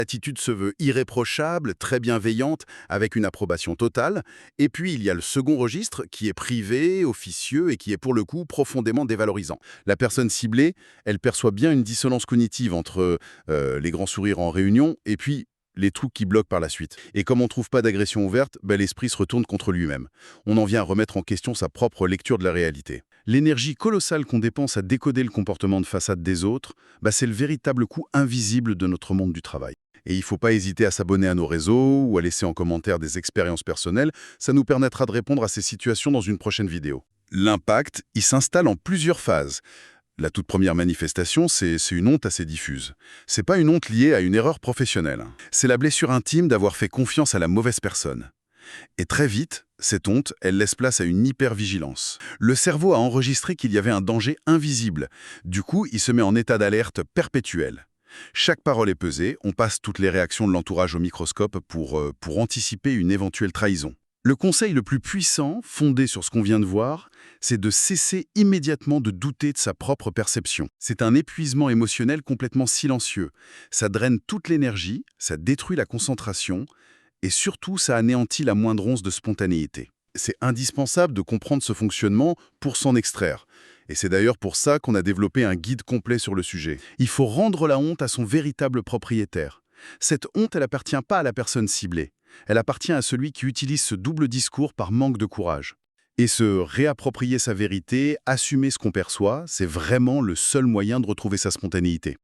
L'attitude se veut irréprochable, très bienveillante, avec une approbation totale. Et puis, il y a le second registre, qui est privé, officieux et qui est pour le coup profondément dévalorisant. La personne ciblée, elle perçoit bien une dissonance cognitive entre les grands sourires en réunion et puis les trucs qui bloquent par la suite. Et comme on ne trouve pas d'agression ouverte, l'esprit se retourne contre lui-même. On en vient à remettre en question sa propre lecture de la réalité. L'énergie colossale qu'on dépense à décoder le comportement de façade des autres, c'est le véritable coût invisible de notre monde du travail. Et il ne faut pas hésiter à s'abonner à nos réseaux ou à laisser en commentaire des expériences personnelles. Ça nous permettra de répondre à ces situations dans une prochaine vidéo. L'impact, il s'installe en plusieurs phases. La toute première manifestation, c'est une honte assez diffuse. C'est pas une honte liée à une erreur professionnelle. C'est la blessure intime d'avoir fait confiance à la mauvaise personne. Et très vite, cette honte, elle laisse place à une hypervigilance. Le cerveau a enregistré qu'il y avait un danger invisible. Du coup, il se met en état d'alerte perpétuel. Chaque parole est pesée, on passe toutes les réactions de l'entourage au microscope pour anticiper une éventuelle trahison. Le conseil le plus puissant, fondé sur ce qu'on vient de voir, c'est de cesser immédiatement de douter de sa propre perception. C'est un épuisement émotionnel complètement silencieux. Ça draine toute l'énergie, ça détruit la concentration, et surtout, ça anéantit la moindre once de spontanéité. C'est indispensable de comprendre ce fonctionnement pour s'en extraire. Et c'est d'ailleurs pour ça qu'on a développé un guide complet sur le sujet. Il faut rendre la honte à son véritable propriétaire. Cette honte, elle appartient pas à la personne ciblée. Elle appartient à celui qui utilise ce double discours par manque de courage. Et se réapproprier sa vérité, assumer ce qu'on perçoit, c'est vraiment le seul moyen de retrouver sa spontanéité.